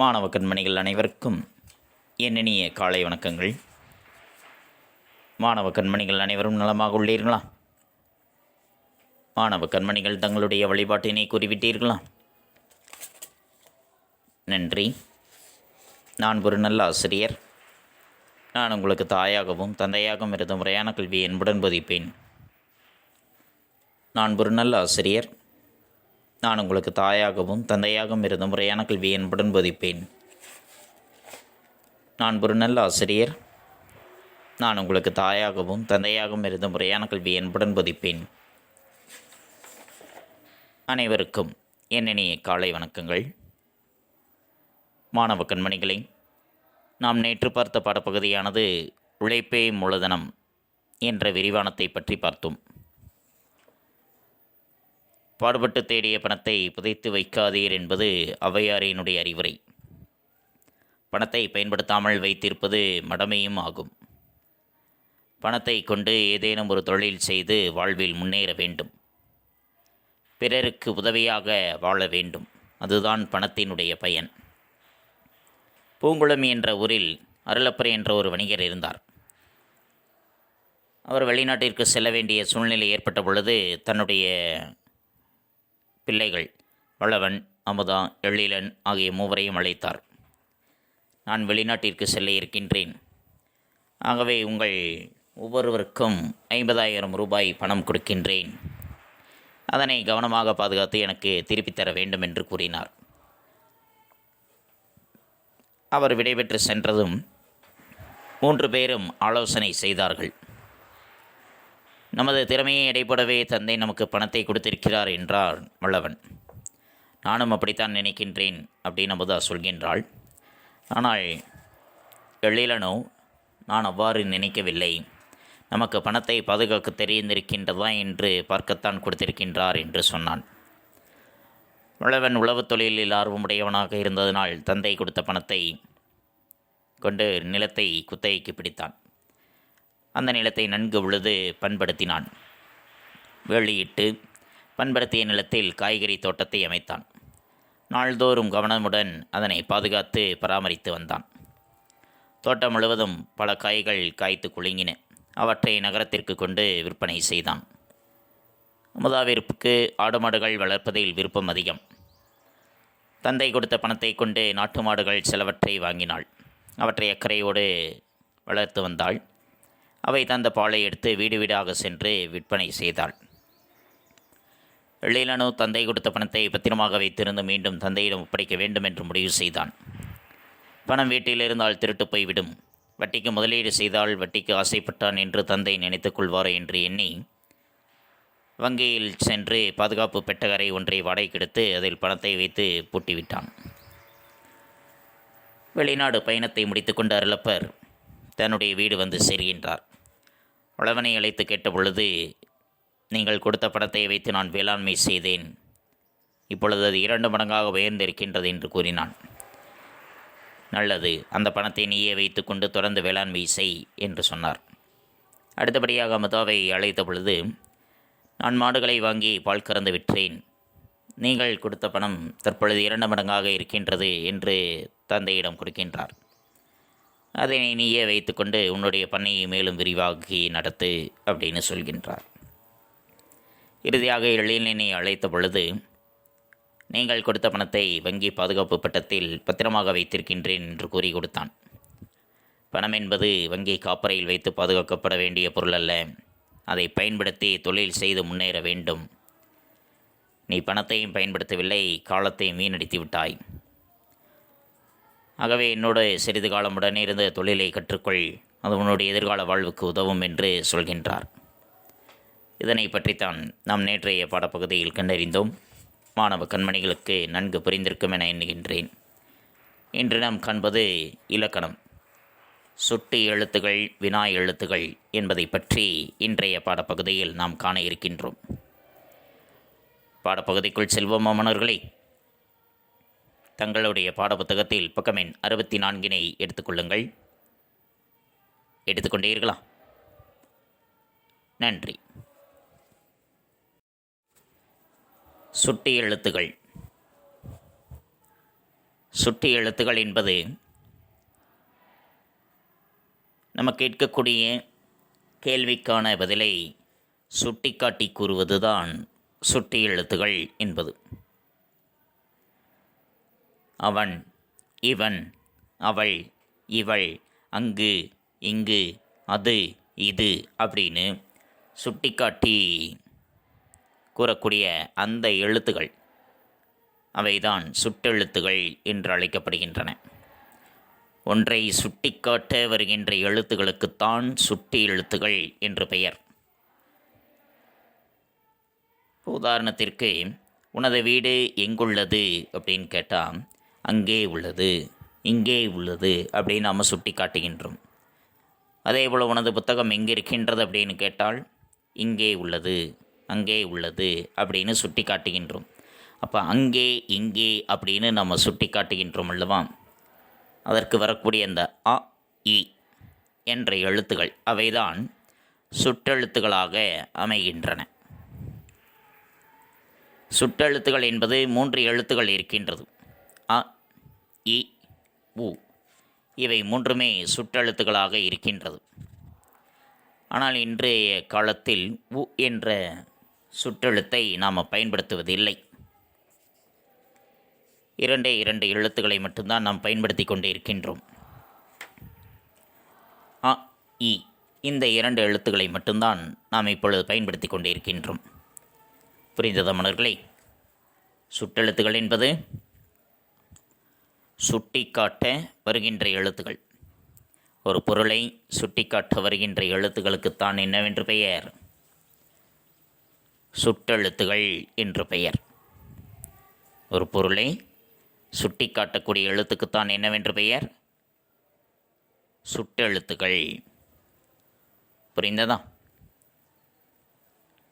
மாணவ கண்மணிகள் அனைவருக்கும் இனிய காலை வணக்கங்கள். மாணவ கண்மணிகள் அனைவரும் நலமாக உள்ளீர்களா? மாணவ கண்மணிகள் தங்களுடைய வழிபாட்டினை கூறிவிட்டீர்களா? நன்றி. நான் ஒரு நல்ல ஆசிரியர். நான் உங்களுக்கு தாயாகவும் தந்தையாகவும் இருந்த முறையான கல்வியை என்புடன் போதிப்பேன். நான் ஒரு நல்ல ஆசிரியர். நான் உங்களுக்கு தாயாகவும் தந்தையாகவும் இருந்த முறையான கல்வியை என்புடன் போதிப்பேன். நான் ஒரு நல்ல ஆசிரியர். நான் உங்களுக்கு தாயாகவும் தந்தையாகவும் இருந்த முறையான கல்வியை என்புடன் போதிப்பேன். அனைவருக்கும் இனிய காலை வணக்கங்கள். மாணவ கண்மணிகளை, நாம் நேற்று பார்த்த பாடப்பகுதியானது உழைப்பே மூலதனம் என்ற விரிவானத்தை பற்றி பார்த்தோம். பாடுபட்டு தேடிய பணத்தை புதைத்து வைக்காதீர் என்பது ஔவையாரினுடைய அறிவுரை. பணத்தை பயன்படுத்தாமல் வைத்திருப்பது மடமையும் ஆகும். பணத்தை கொண்டு ஏதேனும் ஒரு தொழில் செய்து வாழ்வில் முன்னேற வேண்டும். பிறருக்கு உதவியாக வாழ வேண்டும். அதுதான் பணத்தினுடைய பயன். பூங்குளம் என்ற ஊரில் அருளப்பர் என்ற ஒரு வணிகர் இருந்தார். அவர் வெளிநாட்டிற்கு செல்ல வேண்டிய சூழ்நிலை ஏற்பட்ட பொழுது தன்னுடைய பிள்ளைகள் வளவன், அமுதா, எழிலன் ஆகிய மூவரையும் அழைத்தார். நான் வெளிநாட்டிற்கு செல்ல இருக்கின்றேன். ஆகவே உங்கள் ஒவ்வொருவருக்கும் 50,000 ரூபாய் பணம் கொடுக்கின்றேன். அதனை கவனமாக பாதுகாத்து எனக்கு திருப்பித் தர வேண்டும் என்று கூறினார். அவர் விடைபெற்று சென்றதும் 3 பேரும் ஆலோசனை செய்தார்கள். நமது திறமையை எடைபோடவே தந்தை நமக்கு பணத்தை கொடுத்திருக்கிறார் என்றார் வல்லவன். நானும் அப்படித்தான் நினைக்கின்றேன் அப்படின்னு அமுதா சொல்கின்றாள். ஆனால் எழிலனோ, நான் அவ்வாறு நினைக்கவில்லை. நமக்கு பணத்தை பாதுகாக்க தெரிந்திருக்கின்றதா என்று பார்க்கத்தான் கொடுத்திருக்கின்றார் என்று சொன்னான். வல்லவன் உழவுத் தொழிலில் ஆர்வமுடையவனாக இருந்ததனால் தந்தை கொடுத்த பணத்தை கொண்டு நிலத்தை குத்தகைக்கு பிடித்தான். அந்த நிலத்தை நன்கு உழுது பண்படுத்தினான். வேலியிட்டு பண்படுத்திய நிலத்தில் காய்கறி தோட்டத்தை அமைத்தான். நாள்தோறும் கவனமுடன் அதனை பாதுகாத்து பராமரித்து வந்தான். தோட்டம் முழுவதும் பல காய்கள் காய்த்து குலுங்கின. அவற்றை நகரத்திற்கு கொண்டு விற்பனை செய்தான். அமுதாவிற்கு ஆடு மாடுகள் வளர்ப்பதில் விருப்பம் அதிகம். தந்தை கொடுத்த பணத்தை கொண்டு நாட்டு மாடுகள் சிலவற்றை வாங்கினாள். அவற்றை அக்கறையோடு வளர்த்து வந்தாள். அவை தந்த பாலை எடுத்து வீடு வீடாக சென்று விற்பனை செய்தாள். எழிலனோ தந்தை கொடுத்த பணத்தை பத்திரமாக வைத்திருந்து மீண்டும் தந்தையிடம் ஒப்படைக்க வேண்டும் என்று முடிவு செய்தான். பணம் வீட்டில் இருந்தால் திருட்டு போய்விடும். வட்டிக்கு முதலீடு செய்தால் வட்டிக்கு ஆசைப்பட்டான் என்று தந்தை நினைத்துக் கொள்வார் என்று எண்ணி வங்கியில் சென்று பாதுகாப்பு பெட்டகரை ஒன்றை வாடகைக்கு எடுத்து அதில் பணத்தை வைத்து பூட்டிவிட்டான். வெளிநாடு பயணத்தை முடித்துக்கொண்டு அருளப்பர் தன்னுடைய வீடு வந்து சேர்கின்றார். வளவனை அழைத்து கேட்ட பொழுது, நீங்கள் கொடுத்த பணத்தை வைத்து நான் வேளாண்மை செய்தேன். இப்பொழுது அது 2 மடங்காக உயர்ந்திருக்கின்றது என்று கூறினான். நல்லது, அந்த பணத்தை நீயே வைத்து கொண்டு தொடர்ந்து வேளாண்மை செய் என்று சொன்னார். அடுத்தபடியாக அமுதாவை அழைத்த பொழுது, நான் மாடுகளை வாங்கி பால் கறந்து விற்றேன். நீங்கள் கொடுத்த பணம் தற்பொழுது 2 மடங்காக இருக்கின்றது என்று தந்தையிடம் கொடுக்கின்றார். அதனை நீயே வைத்துக்கொண்டு உன்னுடைய பண்ணையை மேலும் விரிவாக்கி நடத்து அப்படின்னு சொல்கின்றார். இறுதியாக எழிலனை அழைத்த பொழுது, நீங்கள் கொடுத்த பணத்தை வங்கி பாதுகாப்பு பட்டத்தில் பத்திரமாக வைத்திருக்கின்றேன் என்று கூறி கொடுத்தான். பணம் என்பது வங்கி காப்பறையில் வைத்து பாதுகாக்கப்பட வேண்டிய பொருள் அல்ல. அதை பயன்படுத்தி தொழில் செய்து முன்னேற வேண்டும். நீ பணத்தையும் பயன்படுத்தவில்லை, காலத்தையும் வீணடித்து விட்டாய். ஆகவே என்னோடு சிறிது காலம் உடனே இருந்த தொழிலை கற்றுக்கொள். அது உன்னுடைய எதிர்கால வாழ்வுக்கு உதவும் என்று சொல்கின்றார். இதனை பற்றித்தான் நாம் நேற்றைய பாடப்பகுதியில் கண்டறிந்தோம். மாணவ கண்மணிகளுக்கு நன்கு புரிந்திருக்கும் என எண்ணுகின்றேன். இன்று நாம் காண்பது இலக்கணம். சுட்டி எழுத்துகள், வினா எழுத்துகள் என்பதை பற்றி இன்றைய பாடப்பகுதியில் நாம் காண இருக்கின்றோம். பாடப்பகுதிக்குள் செல்வோமா மாணவர்களே? தங்களுடைய பாடப்புத்தகத்தில் பக்கம் எண் 64 எடுத்துக்கொள்ளுங்கள். எடுத்துக்கொண்டீர்களா? நன்றி. சுட்டி எழுத்துகள். சுட்டி எழுத்துகள் என்பது நம்ம கேட்கக்கூடிய கேள்விக்கான பதிலை சுட்டிக்காட்டி கூறுவதுதான் சுட்டி எழுத்துகள் என்பது. அவன், இவன், அவள், இவள், அங்கு, இங்கு, அது, இது அப்படின்னு சுட்டிக்காட்டி கூறக்கூடிய அந்த எழுத்துகள் அவைதான் சுட்டெழுத்துகள் என்று அழைக்கப்படுகின்றன. ஒன்றை சுட்டிக்காட்ட வருகின்ற எழுத்துகளுக்குத்தான் சுட்டி எழுத்துகள் என்று பெயர். உதாரணத்திற்கு, உனது வீடு எங்குள்ளது அப்படின்னு கேட்டால், அங்கே உள்ளது, இங்கே உள்ளது அப்படின்னு நாம் சுட்டி காட்டுகின்றோம். அதேபோல் உனது புத்தகம் எங்கே இருக்கின்றது அப்படின்னு கேட்டால், இங்கே உள்ளது, அங்கே உள்ளது அப்படின்னு சுட்டி காட்டுகின்றோம். அப்போ அங்கே, இங்கே அப்படின்னு நம்ம சுட்டி காட்டுகின்றோம் அல்லவா? அதற்கு வரக்கூடிய அந்த அ, இ என்ற எழுத்துகள் அவைதான் சுட்டெழுத்துகளாக அமைகின்றன. சுட்டெழுத்துகள் என்பது 3 எழுத்துகள் இருக்கின்றது. அ, இ, உ. இவை 3மே சுட்டெழுத்துகளாக இருக்கின்றது. ஆனால் இன்றைய காலத்தில் உ என்ற சுட்டெழுத்தை நாம் பயன்படுத்துவதில்லை. 2 எழுத்துக்களை மட்டும்தான் நாம் பயன்படுத்தி கொண்டே இருக்கின்றோம். அ, இ இந்த 2 எழுத்துக்களை மட்டும்தான் நாம் இப்பொழுது பயன்படுத்தி கொண்டே இருக்கின்றோம். புரிந்ததா மாணவர்களே? சுட்டெழுத்துகள் என்பது சுட்டிக்காட்ட வருகின்ற எழுத்துக்கள். ஒரு பொருளை சுட்டிக்காட்ட வருகின்ற எழுத்துக்களுக்குத்தான் என்னவென்று பெயர்? சுட்டெழுத்துகள் என்று பெயர். ஒரு பொருளை சுட்டிக்காட்டக்கூடிய எழுத்துக்குத்தான் என்னவென்று பெயர்? சுட்டெழுத்துகள். புரிந்ததா?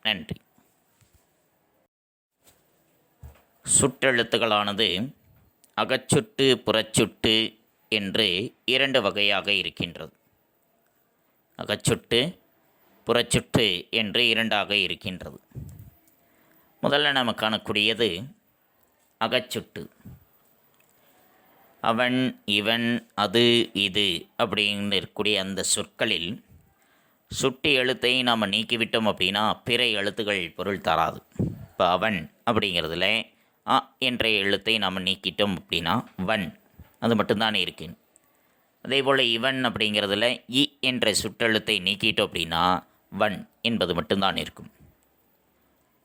நன்றி. சுட்டெழுத்துக்களானது அகச்சுட்டு, புறச்சுட்டு என்று 2 வகையாக இருக்கின்றது. அகச்சுட்டு, புறச்சுட்டு என்று 2ஆக இருக்கின்றது. முதல்ல நாம் காணக்கூடியது அகச்சுட்டு. அவன், இவன், அது, இது அப்படின்னு இருக்கக்கூடிய அந்த சொற்களில் சுட்டி எழுத்தை நாம் நீக்கிவிட்டோம் அப்படின்னா பிற எழுத்துக்கள் பொருள் தராது. இப்போ அவன் அப்படிங்கிறதுல அ என்ற எழுத்தை நாம் நீக்கிட்டோம் அப்படின்னா வன் அது மட்டும்தானே இருக்கு. அதேபோல் இவன் அப்படிங்கிறதுல இ என்ற சுட்டெழுத்தை நீக்கிட்டோம் அப்படின்னா வன் என்பது மட்டும்தான் இருக்கும்.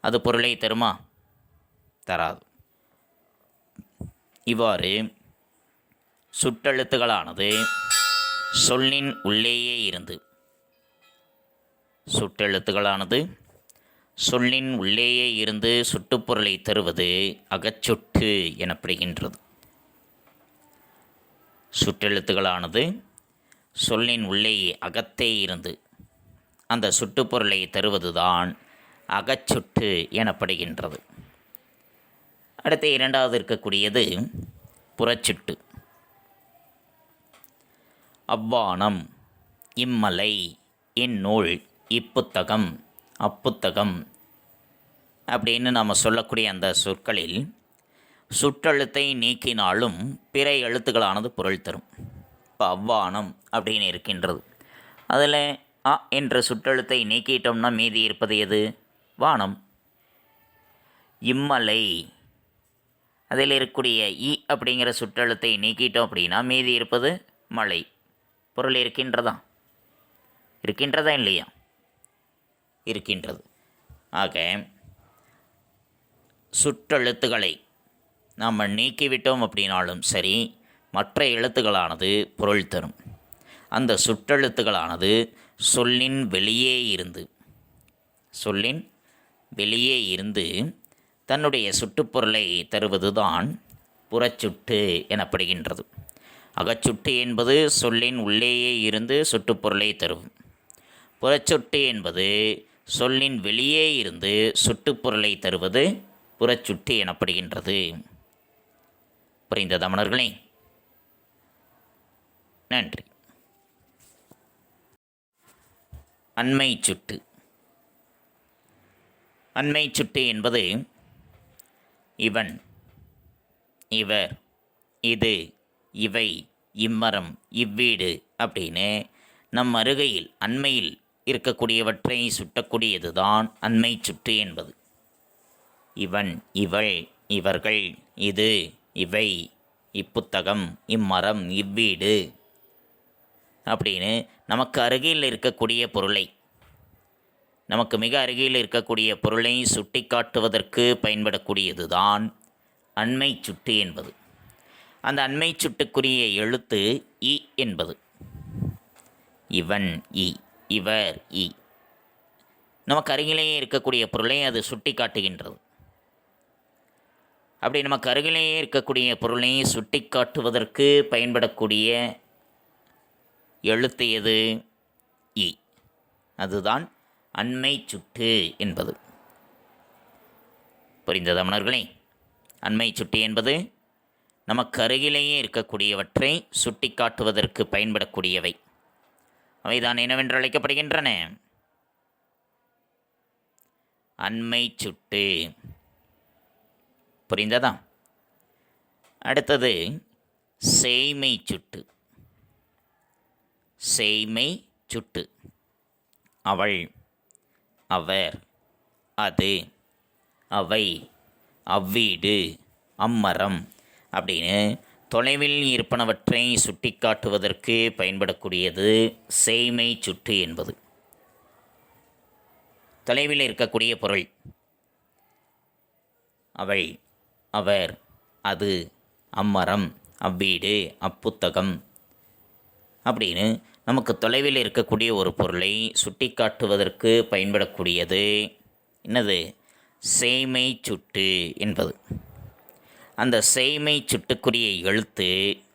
அது பொருளை தருமா? தராது. இவ்வாறு சுட்டெழுத்துகளானது சொல்லின் உள்ளேயே இருந்து சொல்லின் உள்ளேயே இருந்து சுட்டுப்பொருளை தருவது அகச்சுட்டு எனப்படுகின்றது. சுட்டெழுத்துகளானது சொல்லின் உள்ளேயே அகத்தே இருந்து அந்த சுட்டுப்பொருளை தருவதுதான் அகச்சுட்டு எனப்படுகின்றது. அடுத்து 2வது இருக்கக்கூடியது புறச்சுட்டு. அவ்வானம், இம்மலை, இந்நூல், இப்புத்தகம், அப்புத்தகம் அப்படின்னு நாம் சொல்லக்கூடிய அந்த சொற்களில் சுற்றெழுத்தை நீக்கினாலும் பிற எழுத்துக்களானது பொருள் தரும். இப்போ அவ்வானம் அப்படின்னு இருக்கின்றது. அதில் அ என்ற சுற்றெழுத்தை நீக்கிட்டோம்னா மீதி இருப்பது எது? வானம். இம்மலை, அதில் இருக்கக்கூடிய இ அப்படிங்கிற சுற்றெழுத்தை நீக்கிட்டோம் அப்படின்னா மீதி இருப்பது மலை. பொருள் இருக்கின்றதா இல்லையா? இருக்கின்றது. ஆக சுற்றெழுத்துக்களை நாம் நீக்கிவிட்டோம் அப்படின்னாலும் சரி, மற்ற எழுத்துக்களானது பொருள் தரும். அந்த சுற்றெழுத்துக்களானது சொல்லின் வெளியே இருந்து தன்னுடைய சுட்டுப்பொருளை தருவதுதான் புறச்சுட்டு எனப்படுகின்றது. அகச்சுட்டு என்பது சொல்லின் உள்ளேயே இருந்து சுட்டுப்பொருளை தரும். புறச்சுட்டு என்பது சொல்லின் வெளியே இருந்து சுட்டுப்பொருளை தருவது புறச்சுட்டு எனப்படுகின்றது. புரிந்ததா மாணவர்களே? நன்றி. அண்மை சுட்டு. அண்மை சுட்டு என்பது இவன், இவர், இது, இவை, இம்மரம், இவ்வீடு அப்படின்னு நம் அருகையில் அண்மையில் இருக்கக்கூடியவற்றை சுட்டக்கூடியது தான் அண்மை சுட்டு என்பது. இவன், இவள், இவர்கள், இது, இவை, இப்புத்தகம், இம்மரம், இவ்வீடு அப்படின்னு நமக்கு அருகில் இருக்கக்கூடிய பொருளை, நமக்கு மிக அருகில் இருக்கக்கூடிய பொருளை சுட்டி காட்டுவதற்கு பயன்படக்கூடியது தான் அண்மை சுட்டு என்பது. அந்த அண்மை சுட்டுக்குரிய எழுத்து இ என்பது. இவன் இ, இவர் இ. நமக்கு அருகிலேயே இருக்கக்கூடிய பொருளை அது சுட்டி காட்டுகின்றது. அப்படி நமக்கு அருகிலேயே இருக்கக்கூடிய பொருளை சுட்டி காட்டுவதற்கு பயன்படக்கூடிய எழுத்து எது? இ. அதுதான் அண்மை சுட்டு என்பது. புரிந்ததா மாணவர்களே? அண்மை சுட்டு என்பது நமக்கு அருகிலேயே இருக்கக்கூடியவற்றை சுட்டி காட்டுவதற்கு பயன்படக்கூடியவை. அவைதான் என்னவென்று அழைக்கப்படுகின்றன? அண்மை சுட்டு. புரிந்ததா? அடுத்தது செய்மை சுட்டு. செய்மை சுட்டு. அவள், அவர், அது, அவை, அவ்வீடு, அம்மரம் அப்படின்னு தொலைவில் இருப்பனவற்றை சுட்டி காட்டுவதற்கு பயன்படக்கூடியது செய்மை சுட்டு என்பது. தொலைவில் இருக்கக்கூடிய பொருள் அவள், அவர், அது, அம்மரம், அவ்வீடு, அப்புத்தகம் அப்படின்னு நமக்கு தொலைவில் இருக்கக்கூடிய ஒரு பொருளை சுட்டி காட்டுவதற்கு பயன்படக்கூடியது என்னது? செய்மை சுட்டு என்பது. அந்த செய்மை சுட்டுக்குரிய எழுத்து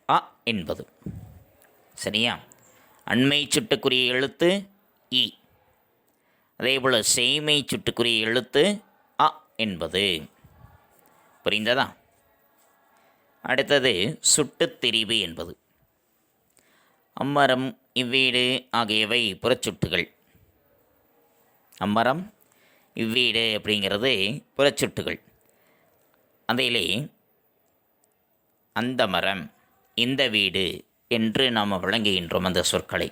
அ என்பது. சரியா? அண்மை சுட்டுக்குரிய எழுத்து இ. அதேபோல் செய்மை சுட்டுக்குரிய எழுத்து அ என்பது. புரிந்ததா? அடுத்தது சுட்டுத்திரிவு என்பது. அம்மரம், இவ்வீடு ஆகியவை புறச்சுட்டுகள். அம்மரம், இவ்வீடு அப்படிங்கிறது புறச்சுட்டுகள். அதிலே அந்த மரம், இந்த வீடு என்று நாம் வழங்குகின்றோம் அந்த சொற்களை.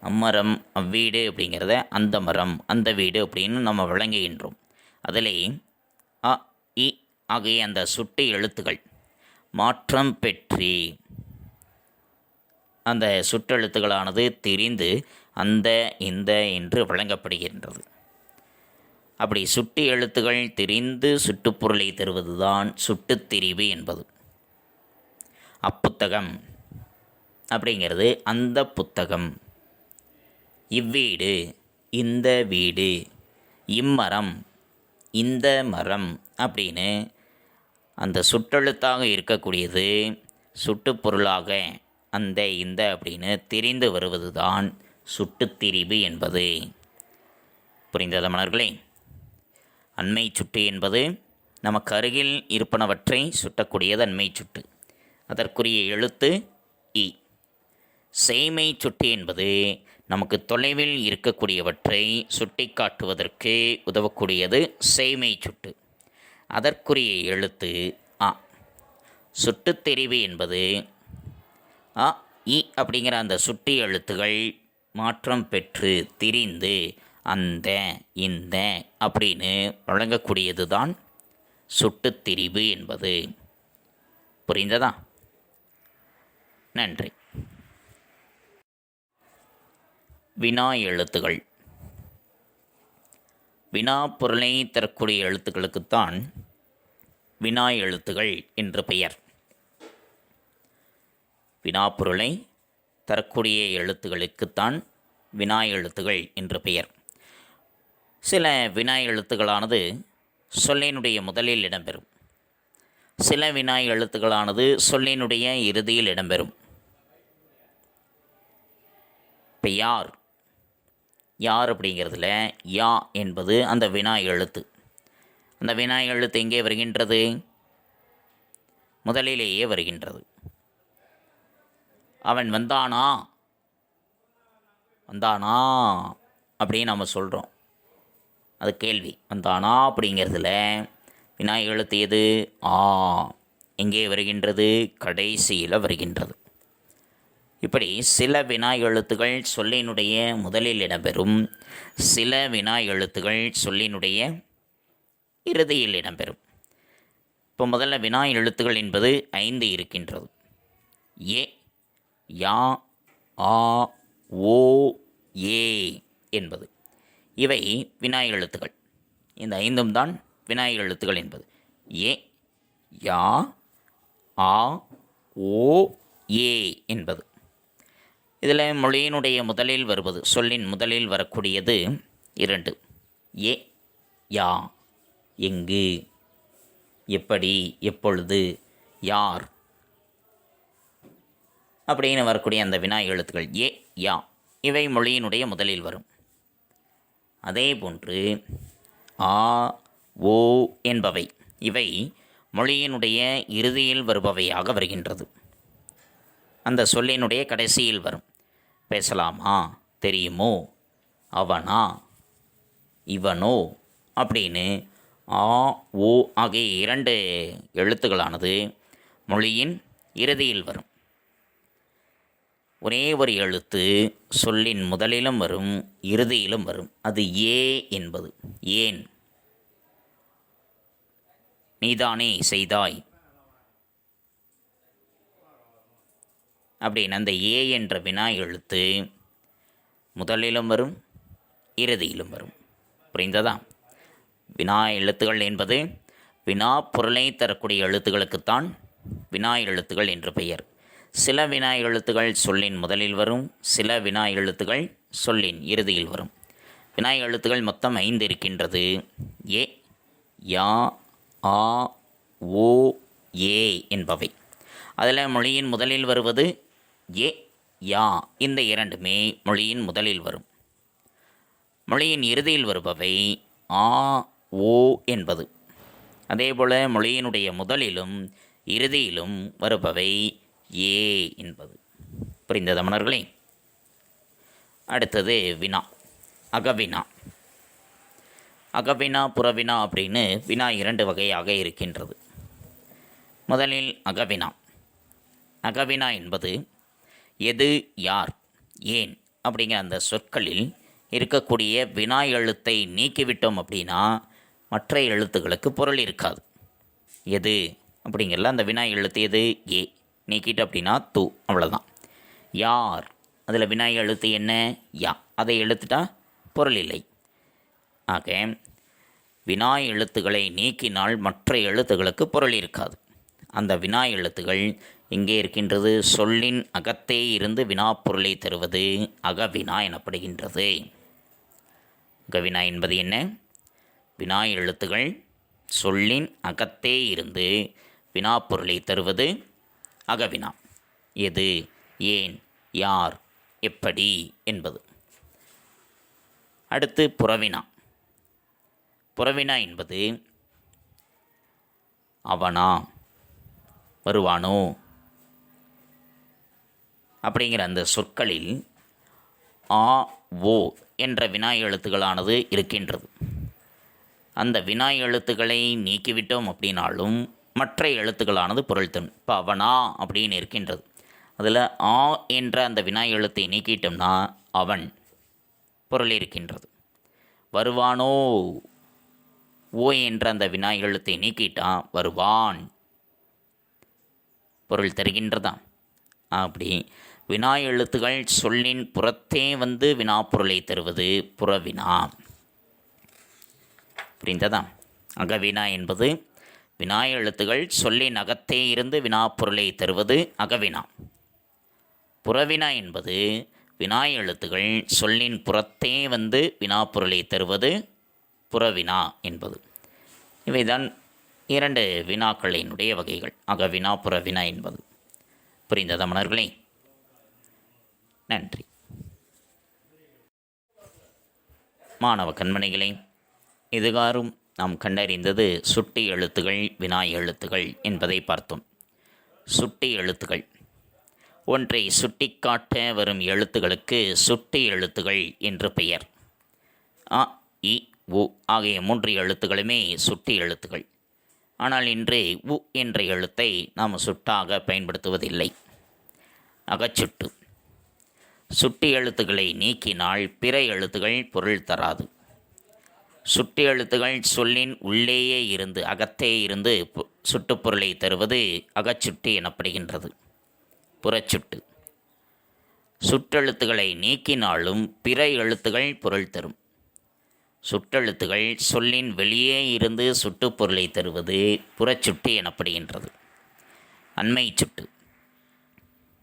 அம்மரம், அவ்வீடு அப்படிங்கிறத அந்த மரம், அந்த வீடு அப்படின்னு நம்ம வழங்குகின்றோம். அதிலே அ, இ ஆகிய அந்த சுட்டு எழுத்துக்கள் மாற்றம் பெற்றி அந்த சுற்றெழுத்துக்களானது திரிந்து அந்த, இந்த என்று வழங்கப்படுகின்றது. அப்படி சுட்டு எழுத்துகள் திரிந்து சுட்டுப்பொருளை தருவது தான் சுட்டுத்திரிவு என்பது. அப்புத்தகம் அப்படிங்கிறது அந்த புத்தகம். இவ்வீடு, இந்த வீடு. இம்மரம், இந்த மரம் அப்படின்னு அந்த சுட்டெழுத்தாக இருக்கக்கூடியது சுட்டுப்பொருளாக அந்த, இந்த அப்படின்னு திரிந்து வருவது தான் சுட்டுத்திரிவு என்பது. புரிந்ததா மாணவர்களே? அண்மை சுட்டு என்பது நமக்கு அருகில் இருப்பனவற்றை சுட்டக்கூடியது அண்மை சுட்டு. அதற்குரிய எழுத்து இ. செய்மை சுட்டு என்பது நமக்கு தொலைவில் இருக்கக்கூடியவற்றை சுட்டி காட்டுவதற்கு உதவக்கூடியது செய்மை சுட்டு. அதற்குரிய எழுத்து அ. சுட்டுத்தெரிவு என்பது அ, இ அப்படிங்கிற அந்த சுட்டி எழுத்துகள் மாற்றம் பெற்று திரிந்து அந்த, இந்த அப்படின்னு வழங்கக்கூடியது தான் சுட்டுத்திரிவு என்பது. புரிந்ததா? நன்றி. வினா எழுத்துகள். வினா பொருளை தரக்கூடிய எழுத்துக்களுக்குத்தான் வினா எழுத்துகள் என்று பெயர். வினாப்பொருளை தரக்கூடிய எழுத்துக்களுக்குத்தான் வினா எழுத்துகள் என்று பெயர். சில வினா எழுத்துக்களானது சொல்லினுடைய முதலில் இடம்பெறும். சில வினா எழுத்துக்களானது சொல்லினுடைய இறுதியில் இடம்பெறும். இப்போ யார், யார் அப்படிங்கிறதுல யா என்பது அந்த வினா எழுத்து. அந்த வினா எழுத்து எங்கே வருகின்றது? முதலிலேயே வருகின்றது. அவன் வந்தானா, வந்தானா அப்படின்னு நம்ம சொல்கிறோம். அது கேள்வி. வந்தானா அப்படிங்கிறதுல வினா எழுத்து எது? ஆ எங்கே வருகின்றது? கடைசியில் வருகின்றது. இப்படி சில வினா எழுத்துகள் சொல்லினுடைய முதலில் இடம்பெறும், சில வினா எழுத்துகள் சொல்லினுடைய இறுதியில் இடம்பெறும். இப்போ முதல்ல வினா எழுத்துகள் என்பது 5 இருக்கின்றது. ஏ, யா, ஆ, ஓ, ஏ என்பது இவை வினா எழுத்துகள். இந்த 5ம் தான் வினா எழுத்துகள் என்பது. ஏ, யா, ஆ, ஓ, ஏ என்பது. இதில் மொழியினுடைய முதலில் வருவது, சொல்லின் முதலில் வரக்கூடியது 2. ஏ, யா, எங்கு, எப்படி, எப்பொழுது, யார் அப்படின்னு வரக்கூடிய அந்த வினா எழுத்துக்கள் ஏ, யா இவை மொழியினுடைய முதலில் வரும். அதே போன்று ஆ, ஓ என்பவை இவை மொழியினுடைய இறுதியில் வருபவையாக வருகின்றது. அந்த சொல்லினுடைய கடைசியில் வரும். பேசலாமா, தெரியுமோ, அவனா, இவனோ அப்படின்னு ஆ, ஓ ஆகிய 2 எழுத்துக்களானது மொழியின் இறுதியில் வரும். ஒரே ஒரு எழுத்து சொல்லின் முதலிலும் வரும், இறுதியிலும் வரும். அது ஏ என்பது. ஏன்? நீதானே செய்தாய் அப்படின்னு அந்த ஏ என்ற வினா எழுத்து முதலிலும் வரும், இறுதியிலும் வரும். புரிந்ததா? வினா எழுத்துகள் என்பது வினா பொருளை தரக்கூடிய எழுத்துக்களுக்குத்தான் வினா எழுத்துகள் என்று பெயர். சில வினா எழுத்துகள் சொல்லின் முதலில் வரும், சில வினா எழுத்துகள் சொல்லின் இறுதியில் வரும். வினா எழுத்துகள் மொத்தம் 5 இருக்கின்றது. ஏ, யா, ஆ, ஓ, ஏ என்பவை. அதில் மொழியின் முதலில் வருவது ஏ, யா. இந்த 2மே மொழியின் முதலில் வரும். மொழியின் இறுதியில் வருபவை ஆ, ஓ என்பது. அதேபோல் மொழியினுடைய முதலிலும் இறுதியிலும் வருபவை ஏ என்பது. புரிந்ததா மன்னர்களே? அடுத்தது வினா, அகவினா. அகவினா, புறவினா அப்படின்னு வினா 2 வகையாக இருக்கின்றது. முதலில் அகவினா. அகவினா என்பது எது, யார், ஏன் அப்படிங்கிற அந்த சொற்களில் இருக்கக்கூடிய வினா எழுத்தை நீக்கிவிட்டோம் அப்படின்னா மற்ற எழுத்துக்களுக்கு பொருள் இருக்காது. எது அப்படிங்கிறல அந்த வினா எழுத்து எது? ஏ. நீக்கிட்டு அப்படின்னா து, அவ்வளோதான். யார், அதில் வினா எழுத்து என்ன? யா. அதை எழுத்துட்டா பொருள் இல்லை. ஆக வினா எழுத்துக்களை நீக்கினால் மற்ற எழுத்துக்களுக்கு பொருள் இருக்காது. அந்த வினா எழுத்துகள் இங்கே இருக்கின்றது. சொல்லின் அகத்தே இருந்து வினா பொருளை தருவது அகவினா எனப்படுகின்றது. அகவினா என்பது என்ன? வினா எழுத்துகள் சொல்லின் அகத்தே இருந்து வினா பொருளை தருவது அகவினா. எது, ஏன், யார், எப்படி என்பது. அடுத்து புறவினா. புறவினா என்பது அவனா, வருவானோ அப்படிங்கிற அந்த சொற்களில் ஆ, ஓ என்ற வினா எழுத்துக்களானது இருக்கின்றது. அந்த வினா எழுத்துக்களை நீக்கிவிட்டோம் அப்படின்னாலும் மற்ற எழுத்துக்களானது பொருள் தரும். இப்போ அவனா அப்படின்னு இருக்கின்றது. அதில் ஆ என்ற அந்த வினா எழுத்தை நீக்கிட்டோம்னா அவன் பொருள் இருக்கின்றது. வருவானோ, ஓ என்ற அந்த வினா எழுத்தை நீக்கிட்டான் வருவான், பொருள் தருகின்றதா? அப்படி வினா எழுத்துகள் சொல்லின் புறத்தே வந்து வினா பொருளை தருவது புறவினா. புரிந்ததா? அகவினா என்பது வினா எழுத்துகள் சொல்லின் அகத்தே இருந்து வினா பொருளை தருவது அகவினா. புறவினா என்பது வினா எழுத்துகள் சொல்லின் புறத்தே வந்து வினா பொருளை தருவது புறவினா என்பது. இவைதான் 2 வினாக்களினுடைய வகைகள், அகவினா, புறவினா என்பது. புரிந்ததா மன்னர்களே? நன்றி. மாணவ கண்மணிகளே, இதுகாரும் நாம் கண்டறிந்தது சுட்டி எழுத்துகள், வினா எழுத்துகள் என்பதை பார்த்தோம். சுட்டி எழுத்துகள், ஒன்றை சுட்டிக்காட்ட வரும் எழுத்துகளுக்கு சுட்டி எழுத்துகள் என்று பெயர். அ, இ, உ ஆகிய 3 எழுத்துக்களுமே சுட்டி எழுத்துகள். ஆனால் இன்று உ என்ற எழுத்தை நாம் சுட்டாக பயன்படுத்துவதில்லை. அகச்சுட்டு. சுட்டு எழுத்துக்களை நீக்கினால் பிற எழுத்துகள் பொருள் தராது. சுட்டு எழுத்துகள் சொல்லின் உள்ளேயே இருந்து அகத்தே இருந்து சுட்டுப்பொருளை தருவது அகச்சுட்டு எனப்படுகின்றது. புறச்சுட்டு. சுற்றெழுத்துக்களை நீக்கினாலும் பிற எழுத்துகள் பொருள் தரும். சுற்றெழுத்துகள் சொல்லின் வெளியே இருந்து சுட்டுப்பொருளை தருவது புறச்சுட்டு எனப்படுகின்றது. அண்மை சுட்டு.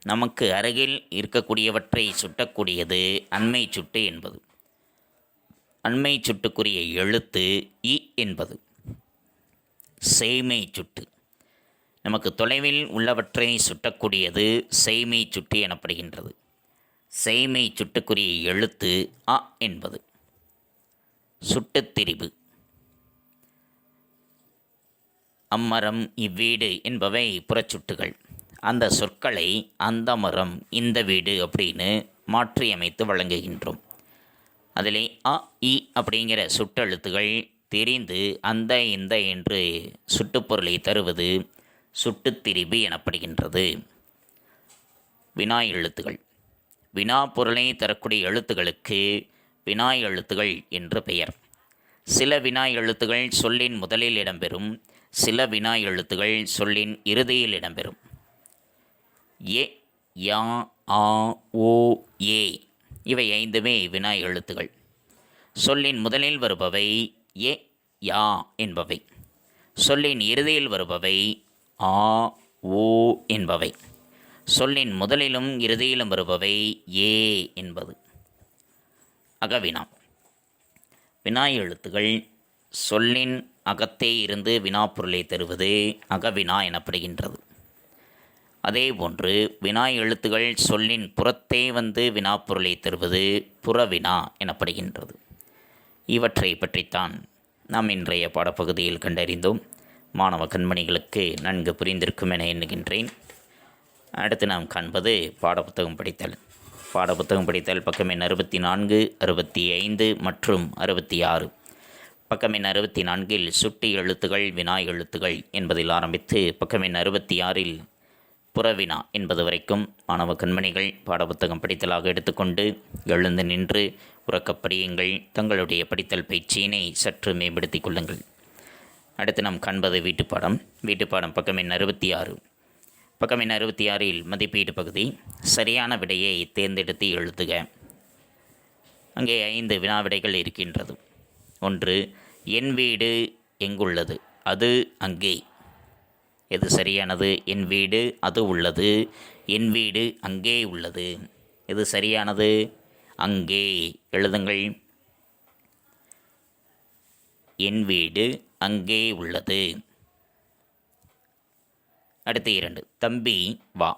நமக்கு அருகில் இருக்கக்கூடியவற்றை சுட்டக்கூடியது அண்மை சுட்டு என்பது. அண்மை சுட்டுக்குரிய எழுத்து இ என்பது. செய்மை சுட்டு. நமக்கு தொலைவில் உள்ளவற்றை சுட்டக்கூடியது செய்மை சுட்டு எனப்படுகின்றது. செய்மை சுட்டுக்குரிய எழுத்து அ என்பது. சுட்டுத்திரிபு. அம்மரம் இவ்வீடு என்பவை புறச்சுட்டுகள். அந்த சொற்களை அந்த மரம் இந்த வீடு அப்படின்னு மாற்றியமைத்து வழங்குகின்றோம். அதிலே அ இ அப்படிங்கிற சுட்டெழுத்துகள் தெரிந்து அந்த இந்த என்று சுட்டுப்பொருளை தருவது சுட்டுத்திரிபு எனப்படுகின்றது. வினா எழுத்துகள். வினா பொருளை தரக்கூடிய எழுத்துகளுக்கு வினா எழுத்துகள் என்று பெயர். சில வினா எழுத்துகள் சொல்லின் முதலில் இடம்பெறும். சில வினா எழுத்துகள் சொல்லின் இறுதியில் இடம்பெறும். ஏ, யா, ஆ, ஓ, ஏ இவை ஐந்துமே வினா எழுத்துகள். சொல்லின் முதலில் வருபவை ஏ, யா என்பவை. சொல்லின் இறுதியில் வருபவை ஆ, ஓ என்பவை. சொல்லின் முதலிலும் இறுதியிலும் வருபவை ஏ என்பது. அகவினா. வினா எழுத்துகள் சொல்லின் அகத்தே இருந்து வினாப்பொருளை தருவது அகவினா எனப்படுகின்றது. அதேபோன்று வினா எழுத்துகள் சொல்லின் புறத்தே வந்து வினாப்பொருளை தருவது புறவினா எனப்படுகின்றது. இவற்றை பற்றித்தான் நாம் இன்றைய பாடப்பகுதியில் கண்டறிந்தோம். மாணவ கண்மணிகளுக்கு நன்கு புரிந்திருக்கும் என எண்ணுகின்றேன். அடுத்து நாம் காண்பது பாடப்புத்தகம் படித்தல். பாடப்புத்தகம் படித்தல் பக்கம் எண் 64, 65 மற்றும் 66. பக்கம் எண் 64 சுட்டி எழுத்துகள் வினா எழுத்துகள் என்பதில் ஆரம்பித்து பக்கம் எண் 66 புறவினா என்பது வரைக்கும் மாணவ கண்மணிகள் பாடப்புத்தகம் படித்தலாக எடுத்துக்கொண்டு எழுந்து நின்று உறக்கப் படியுங்கள். தங்களுடைய படித்தல் பயிற்சியினை சற்று மேம்படுத்திக் கொள்ளுங்கள். அடுத்து நாம் காண்பது வீட்டுப்பாடம். வீட்டுப்பாடம் பக்கம் எண் 66. பக்கம் எண் 66 மதிப்பீடு பகுதி. சரியான விடையை தேர்ந்தெடுத்து எழுதுக. அங்கே 5 வினா விடைகள் இருக்கின்றது. 1. என் வீடு எங்குள்ளது? அது அங்கே. எது சரியானது? என் வீடு அது உள்ளது. என் வீடு அங்கே உள்ளது. எது சரியானது? அங்கே. எழுதுங்கள். என் வீடு அங்கே உள்ளது. அடுத்து 2. தம்பி வா.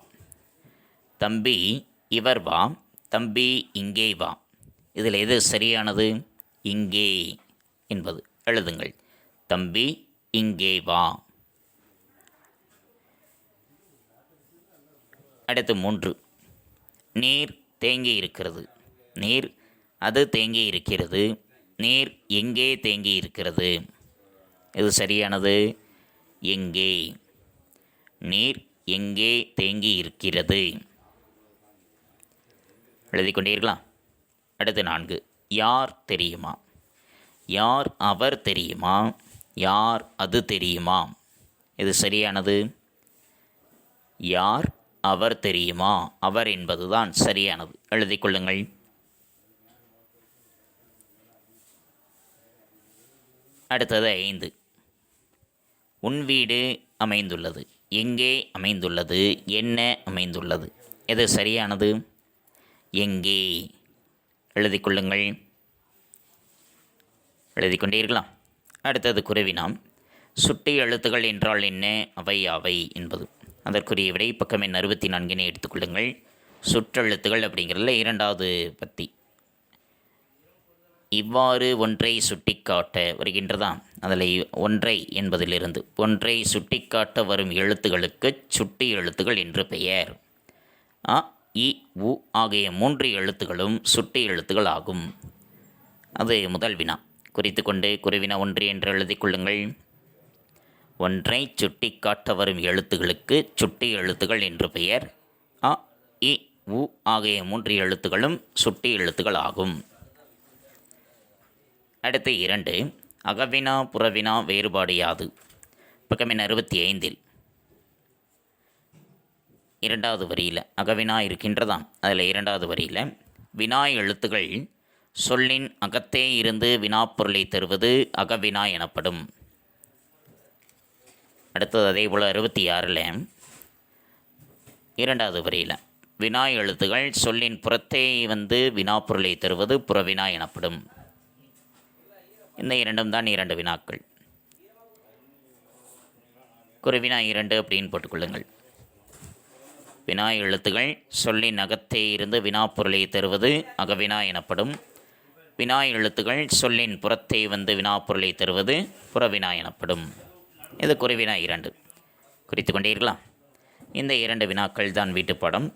தம்பி இவர் வா. தம்பி இங்கே வா. இதில் எது சரியானது? இங்கே என்பது. எழுதுங்கள். தம்பி இங்கே வா. அடுத்து 3. நீர் தேங்கி இருக்கிறது. நீர் அது தேங்கி இருக்கிறது. நீர் எங்கே தேங்கி இருக்கிறது? இது சரியானது. எங்கே. நீர் எங்கே தேங்கி இருக்கிறது? எழுதி கொண்டீர்களா? அடுத்து 4. யார் தெரியுமா? யார் அவர் தெரியுமா? யார் அது தெரியுமா? இது சரியானது. யார் அவர் தெரியுமா? அவர் என்பதுதான் சரியானது. எழுதி கொள்ளுங்கள். அடுத்தது 5. உன் வீடு அமைந்துள்ளது. எங்கே அமைந்துள்ளது? என்ன அமைந்துள்ளது? எது சரியானது? எங்கே. எழுதி கொள்ளுங்கள். எழுதி கொண்டீர்களா? அடுத்தது குருவினாம். சுட்டி எழுத்துக்கள் என்றால் என்ன? அவை யாவை என்பது. அதற்குரிய விடை பக்கம் எண் 64 எடுத்துக்கொள்ளுங்கள். சுற்றெழுத்துகள் அப்படிங்கிறதுல 2வது பத்தி. இவ்வாறு ஒன்றை சுட்டிக்காட்ட வருகின்றதா? அதில் ஒன்றை என்பதிலிருந்து ஒன்றை சுட்டிக்காட்ட வரும் எழுத்துகளுக்கு சுட்டி எழுத்துகள் என்று பெயர். அ, இ, உ ஆகிய 3 எழுத்துகளும் சுட்டி எழுத்துகள் ஆகும். அது முதல் வினா. குறித்து கொண்டு குருவினா 1 என்று எழுதி கொள்ளுங்கள். ஒன்றை சுட்டி காட்ட வரும் எழுத்துகளுக்கு சுட்டி எழுத்துகள் என்று பெயர். அ, இ, உ ஆகிய 3 எழுத்துகளும் சுட்டி எழுத்துகள் ஆகும். அடுத்து 2. அகவினா புறவினா வேறுபாடு யாது? பக்கம் எண் 65 2வது வரியில் அகவினா இருக்கின்றதாம். அதில் 2வது வரியில் வினா எழுத்துகள் சொல்லின் அகத்தே இருந்து வினாப்பொருளை தருவது அகவினா எனப்படும். அடுத்தது அதே போல் 66 2வது வரியில் வினா எழுத்துகள் சொல்லின் புறத்தே வினாப்பொருளை தருவது புறவினா எனப்படும். இந்த 2ம் தான் 2 வினாக்கள். குறுவினா 2 அப்படின்னு போட்டுக்கொள்ளுங்கள். வினா எழுத்துகள் சொல்லின் அகத்தே இருந்து வினாப்பொருளை தருவது அகவினா எனப்படும். வினா எழுத்துகள் சொல்லின் புறத்தே வினாப்பொருளை தருவது புறவினா எனப்படும். இது குறுவினா 2. குறித்து கொண்டீர்களா? இந்த 2 வினாக்கள் தான் வீட்டுப்பாடம்.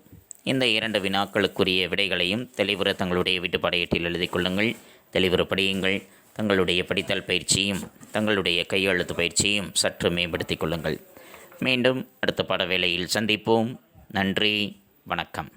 இந்த 2 வினாக்களுக்குரிய விடைகளையும் தெளிவுற தங்களுடைய வீட்டுப்பாடையீட்டில் எழுதி கொள்ளுங்கள். தெளிவுற படியுங்கள். தங்களுடைய படித்தல் பயிற்சியும் தங்களுடைய கையெழுத்து பயிற்சியும் சற்று மேம்படுத்திக் கொள்ளுங்கள். மீண்டும் அடுத்த பாட வேளையில் சந்திப்போம். நன்றி, வணக்கம்.